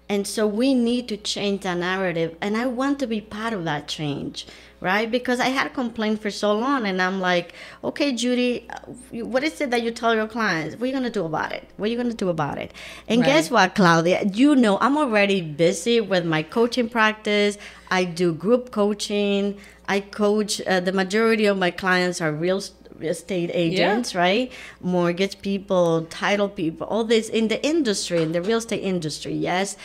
And so we need to change that narrative. And I want to be part of that change, right? Because I had a complaint for so long. And I'm like, okay, Judy, what is it that you tell your clients? What are you going to do about it? What are you going to do about it? And guess what, Claudia? You know, I'm already busy with my coaching practice. I do group coaching. I coach. The majority of my clients are real estate agents, right? Mortgage people, title people, all this in the industry, in the real estate industry, yes.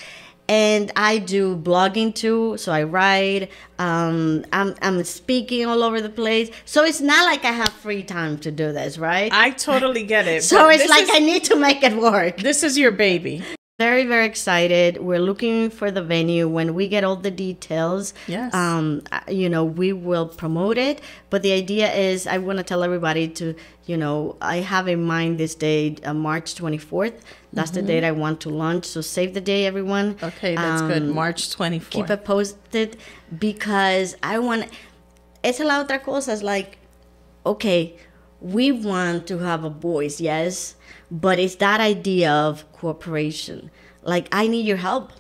And I do blogging too, so I write. I'm speaking all over the place, so it's not like I have free time to do this, right? I totally get it. So it's like I need to make it work. This is your baby. Very, very excited. We're looking for the venue. When we get all the details, yes, you know, we will promote it. But the idea is, I want to tell everybody to, you know, I have in mind this date, March 24th. That's the date I want to launch. So save the day, everyone. Okay, that's good. March 24th. Keep it posted, because I want. It's a la otra cosa. It's like, okay, we want to have a voice, yes, but it's that idea of cooperation. Like, I need your help.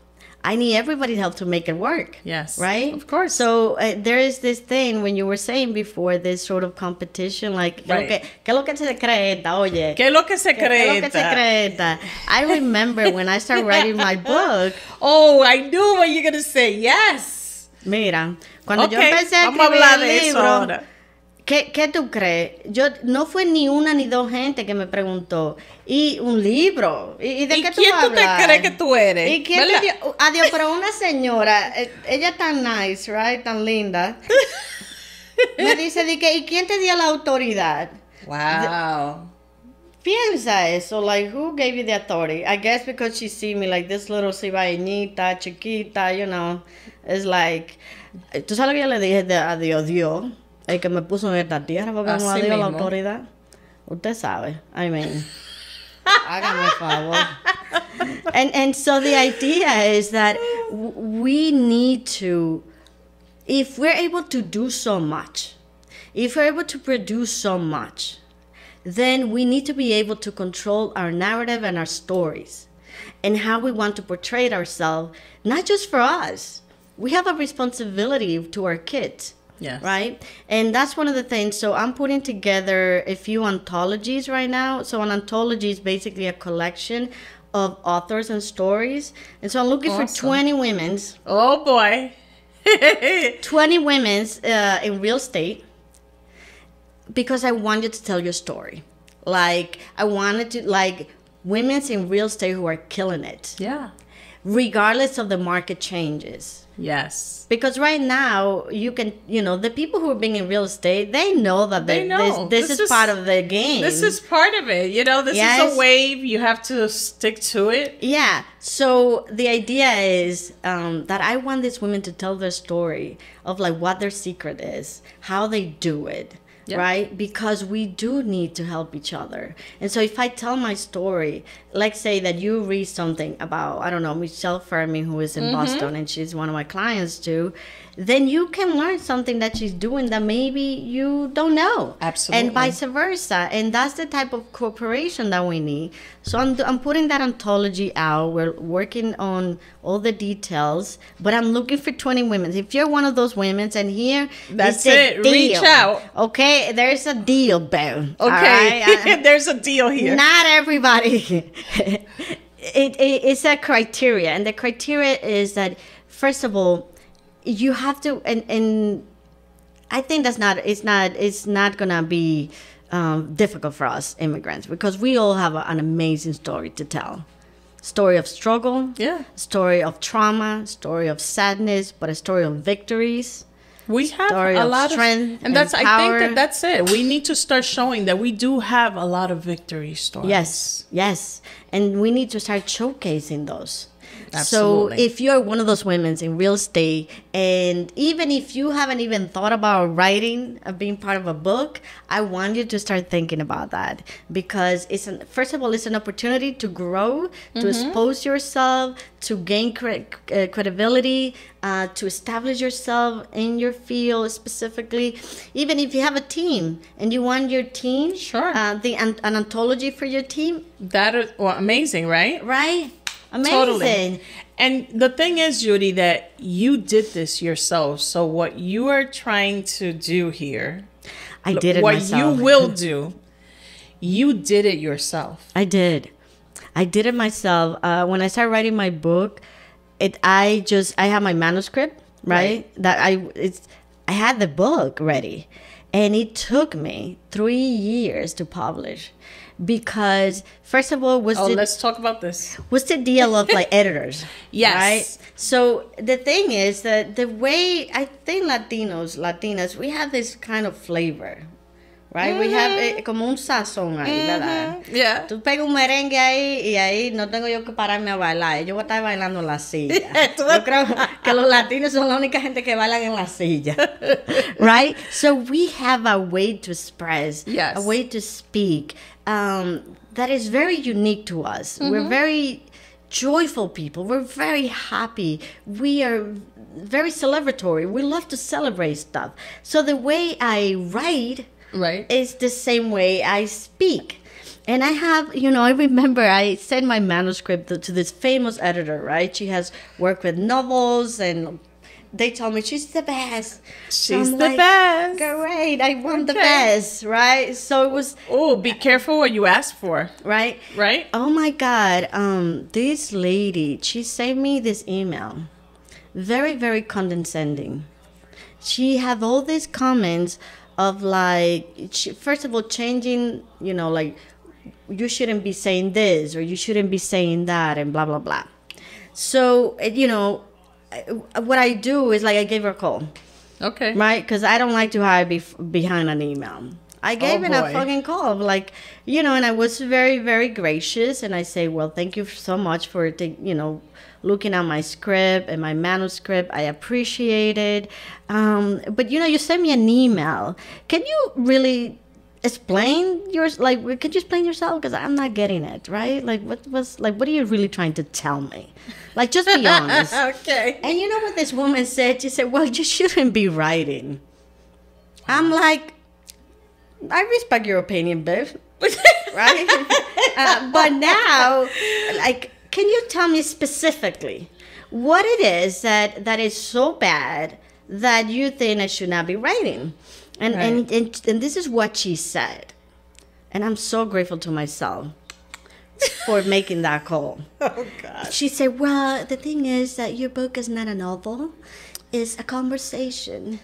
I need everybody's help to make it work. Yes. Right? Of course. So there is this thing, when you were saying before, this sort of competition, like, right. ¿Qué es lo que se creta, oye? ¿Qué es lo que se creta? ¿Qué es lo que se creta? I remember when I started writing my book. Oh, I knew what you're going to say. Yes. Mira, cuando yo empecé a escribir el libro, ¿qué tú crees? Yo, no fue ni una ni dos gente que me preguntó. Y un libro. ¿Y de qué tú hablas? ¿Quién tú te crees que tú eres? ¿Y quién te dio? Adiós, pero una señora, ella tan nice, right? Tan linda. Me dice, ¿y quién te dio la autoridad? Wow. Piensa eso, like, who gave you the authority? I guess because she see me like this little cibañita, chiquita, you know. It's like, ¿tú sabes lo que yo le dije a Dios? El que me puso en esta tierra porque no me dio la autoridad. Usted sabe. I mean, hágame el favor. And so the idea is that we need to, if we're able to do so much, if we're able to produce so much, then we need to be able to control our narrative and our stories and how we want to portray ourselves, not just for us. We have a responsibility to our kids. Yes. Right? And that's one of the things. So I'm putting together a few anthologies right now. So an anthology is basically a collection of authors and stories. And so I'm looking for 20 women's. Oh, boy. 20 women's in real estate, because I want you to tell your story. Like, I wanted to, like, women's in real estate who are killing it. Yeah. Regardless of the market changes. Yes. Because right now, you can, you know, the people who are being in real estate, they know that this is part of the game. This is part of it. You know, this is a wave. You have to stick to it. Yeah. So the idea is that I want these women to tell their story of, like, what their secret is, how they do it. Yeah. Right? Because we do need to help each other. And so if I tell my story, let's say that you read something about, I don't know, Michelle Fermi, who is in Boston, and she's one of my clients too, then you can learn something that she's doing that maybe you don't know. Absolutely. And vice versa. And that's the type of cooperation that we need. So I'm putting that anthology out. We're working on all the details, but I'm looking for 20 women. If you're one of those women, and here, that's it. Reach out. Okay, there's a deal, Ben. Okay, right? There's a deal here. Not everybody. It's a criteria, and the criteria is that, first of all, you have to, and I think it's not gonna be difficult for us immigrants, because we all have an amazing story to tell. Story of struggle, story of trauma, story of sadness, but a story of victories. We have a lot of strength, and that's, I think that's it. We need to start showing that we do have a lot of victory stories. Yes, and we need to start showcasing those. Absolutely. So if you're one of those women in real estate, and even if you haven't even thought about writing, being part of a book, I want you to start thinking about that, because first of all, it's an opportunity to grow, to expose yourself, to gain credibility, to establish yourself in your field specifically. Even if you have a team and you want your team, sure, an anthology for your team. That is amazing, right? Right. Amazing. Totally. And the thing is, Yudy, that you did this yourself. So what you are trying to do here, I did it myself. What you will do, you did it yourself. I did it myself. When I started writing my book, I had my manuscript, right? That I had the book ready, and it took me 3 years to publish. Because first of all, let's talk about this. What's the deal of like editors? Yes. Right? So the thing is that the way I think Latinas, we have this kind of flavor, right? Mm-hmm. We have como un sazón ahí, ¿verdad? Yeah. Tú pegas un merengue ahí y ahí no tengo yo que pararme a bailar. Yo voy a estar bailando en la silla. Yo creo que los latinos son la única gente que bailan en la silla. Right? So we have a way to express, a way to speak. That is very unique to us. Mm-hmm. We're very joyful people. We're very happy. We are very celebratory. We love to celebrate stuff. So the way I write is the same way I speak. And I have, I remember I sent my manuscript to this famous editor, right? She has worked with novels, and they told me she's the best. She's the best. Great, I want the best, right? So it was. Oh, be careful what you ask for. Right. Right. Oh my God, this lady, she sent me this email, very, very condescending. She had all these comments of like, first of all, changing, like, you shouldn't be saying this or you shouldn't be saying that, and blah blah blah. So what I do is like I gave her a call. Okay. Right? Because I don't like to hide behind an email. I gave her a fucking call. Like, and I was very, very gracious. And I say, well, thank you so much for, looking at my script and my manuscript. I appreciate it. But, you sent me an email. Can you really explain yours? Like, could you explain yourself? Because I'm not getting it, right? Like, what are you really trying to tell me? Like, just be honest. Okay. And you know what this woman said? She said, well, you shouldn't be writing. I'm like, I respect your opinion, babe. Right? But now, like, can you tell me specifically what it is that is so bad that you think I should not be writing? And this is what she said. And I'm so grateful to myself for making that call. Oh, God. She said, well, the thing is that your book is not a novel. It's a conversation.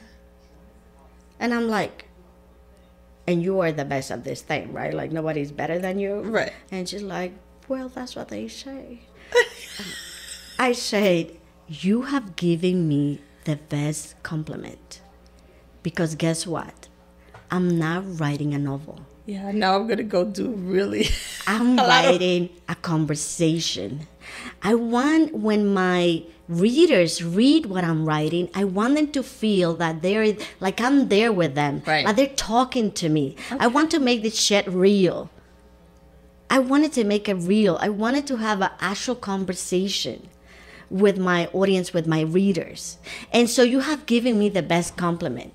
And I'm like, and you are the best at this thing, right? Like, nobody's better than you. Right. And she's like, well, that's what they say. I said, you have given me the best compliment. Because guess what? I'm not writing a novel. Yeah, now I'm going to go do really... I'm writing a conversation. I want when my readers read what I'm writing, I want them to feel that they're like I'm there with them. Right. Like they're talking to me. Okay. I want to make this shit real. I wanted to make it real. I wanted to have an actual conversation with my audience, with my readers. And so you have given me the best compliment.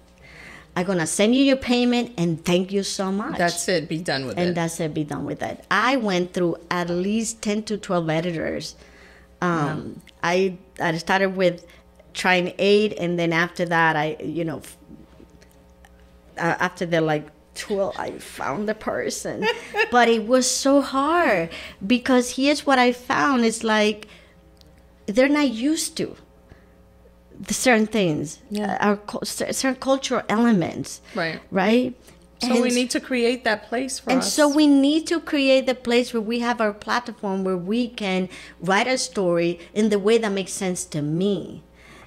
I'm going to send you your payment and thank you so much. That's it. Be done with it. And that's it. Be done with it. I went through at least 10 to 12 editors. I started with trying 8, and then after that, after the like 12, I found the person. But it was so hard because here's what I found. It's like they're not used to the certain things, certain cultural elements, right? So we need to create that place for us. And so we need to create the place where we have our platform where we can write a story in the way that makes sense to me,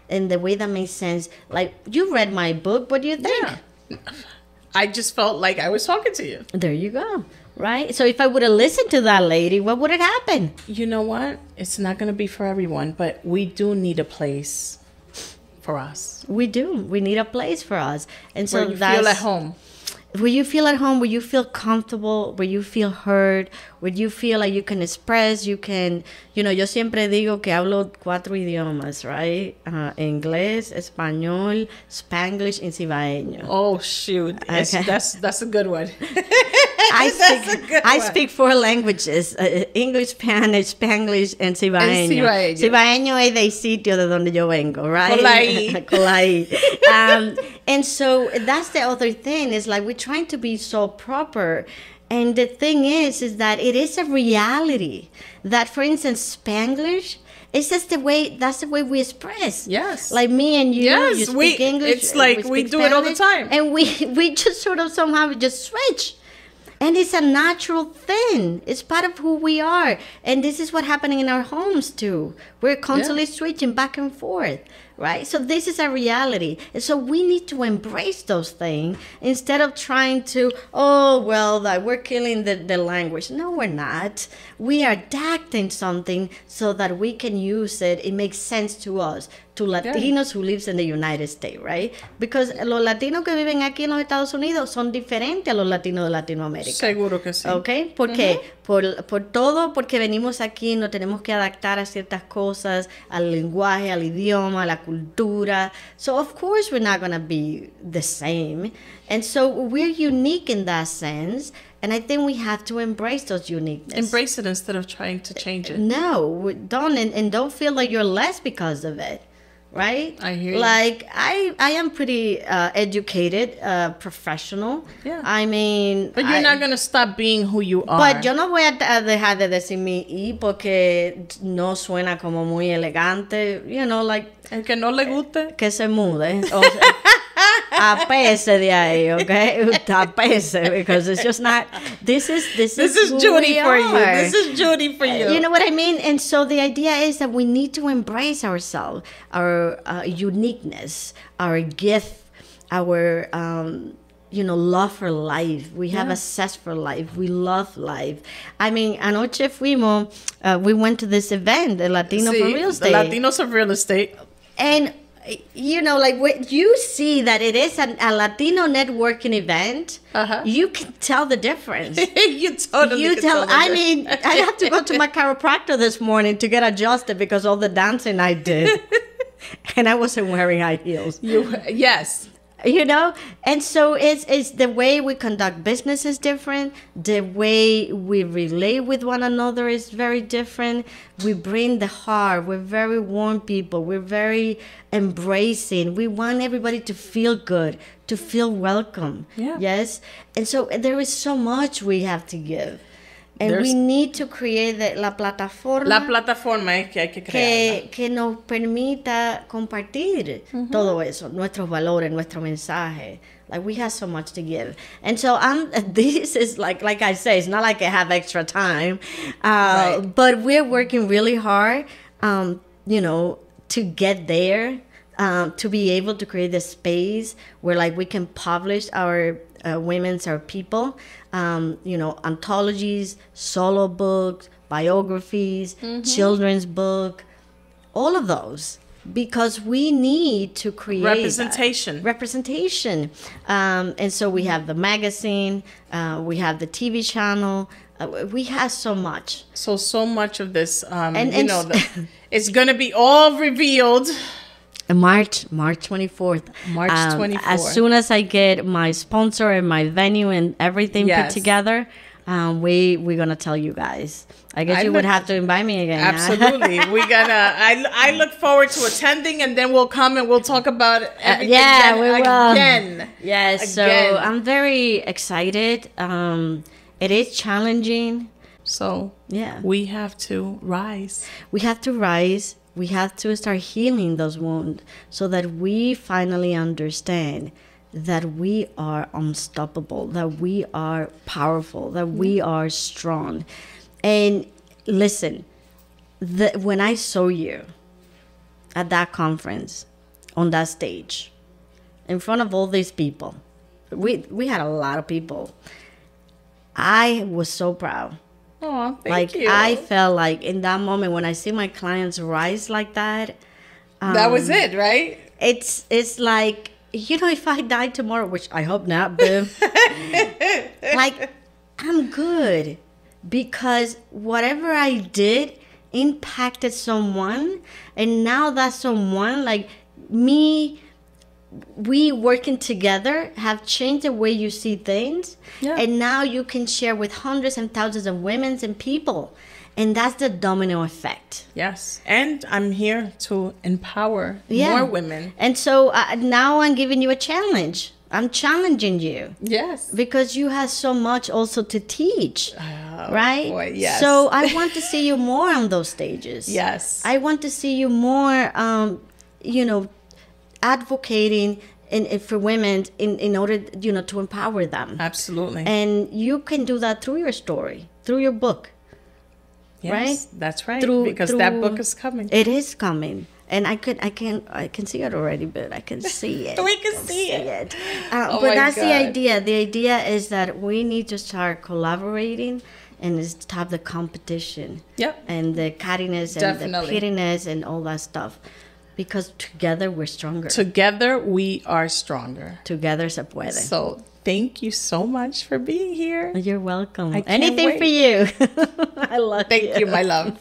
in the way that makes sense. Like, you read my book, what do you think? Yeah. I just felt like I was talking to you. There you go. Right? So if I would have listened to that lady, what would have happened? You know what? It's not going to be for everyone, but we do need a place for us. We do. We need a place for us. And so where you feel at home. Where you feel at home, where you feel comfortable, where you feel heard, where you feel like you can express, you can, yo siempre digo que hablo 4 idiomas, right? Inglés, español, Spanglish, and cibaeño. Oh, shoot. Okay. That's a good one. I speak 4 languages: English, Spanish, Spanglish, and cibaeño. Cibaeño es del sitio de donde yo vengo, right? Colaí. And so that's the other thing, is like we're trying to be so proper. And the thing is that it is a reality that, for instance, Spanglish, it's just that's the way we express. Yes. Like me and you, you speak English. It's like we do Spanish, it all the time. And we just sort of somehow just switch. And it's a natural thing. It's part of who we are. And this is what's happening in our homes too. We're constantly switching back and forth, right? So this is a reality. And so we need to embrace those things instead of trying to, that we're killing the language. No, we're not. We are adapting something so that we can use it. It makes sense to us, to Latinos who lives in the United States, right? Because los latinos que viven aquí en los Estados Unidos son diferentes a los latinos de Latinoamérica. Seguro que sí. ¿Ok? ¿Por qué? Por todo, porque venimos aquí, nos tenemos que adaptar a ciertas cosas, al lenguaje, al idioma, a la cultura. So, of course, we're not going to be the same. And so we're unique in that sense. And I think we have to embrace those uniqueness. Embrace it instead of trying to change it. No, don't. And don't feel like you're less because of it. Right? I hear you. Like, I am pretty educated, professional. Yeah. I mean... But you're not going to stop being who you are. But yo no voy a dejar de decir mi I porque no suena como muy elegante. You know, like... El que no le guste. Que se mude. O sea, apese de ahí, okay? Apese, because it's just not... This is Yudy for you. This is Yudy for you. You know what I mean? And so the idea is that we need to embrace ourselves, our uniqueness, our gift, our love for life. We have a zest for life. We love life. I mean, anoche fuimos, we went to this event, the Latino for Real Estate. The Latinos of Real Estate. And like when you see that it is a Latino networking event, you can tell the difference. You totally can tell. I mean, I have to go to my chiropractor this morning to get adjusted because all the dancing I did, and I wasn't wearing high heels. Yes. And so it's the way we conduct business is different. The way we relate with one another is very different. We bring the heart. We're very warm people. We're very embracing. We want everybody to feel good, to feel welcome. Yeah. Yes. And so there is so much we have to give. And we need to create la plataforma. La plataforma es que hay que crearla. Que nos permita compartir todo eso, nuestros valores, nuestro mensaje. Like, we have so much to give. And so this is like I say, it's not like I have extra time. But we're working really hard, to get there, to be able to create a space where like we can publish our our people, anthologies, solo books, biographies, children's book, all of those, because we need to create representation. And so we have the magazine, we have the TV channel, we have so much. So much of this, it's going to be all revealed. March 24th. March 24th. As soon as I get my sponsor and my venue and everything put together, we're gonna tell you guys. I guess you would have to invite me again. Absolutely. I look forward to attending, and then we'll come and we'll talk about everything we will. Again. Yes, so I'm very excited. It is challenging. So we have to rise. We have to rise. We have to start healing those wounds so that we finally understand that we are unstoppable, that we are powerful, that we are strong. And listen, when I saw you at that conference, on that stage, in front of all these people, we had a lot of people. I was so proud. Oh, thank you. I felt like in that moment when I see my clients rise like that. That was it, right? It's like, if I die tomorrow, which I hope not, but like, I'm good because whatever I did impacted someone. And now that someone, like me, we working together have changed the way you see things. Yeah. And now you can share with hundreds and thousands of women and people. And that's the domino effect. Yes. And I'm here to empower more women. And so now I'm giving you a challenge. I'm challenging you. Yes. Because you have so much also to teach. Right? Boy, yes. So I want to see you more on those stages. Yes. I want to see you more, advocating for women in order, to empower them. Absolutely. And you can do that through your story, through your book. Yes, right? That's right. Because that book is coming. It is coming. And I can see it already, but I can see it. We can see it. But that's the idea. The idea is that we need to start collaborating and stop the competition. Yep. And the cattiness and the pettiness and all that stuff. Because together we're stronger. Together we are stronger. Together se puede. So thank you so much for being here. You're welcome. Anything for you. I love you. Thank you, my love.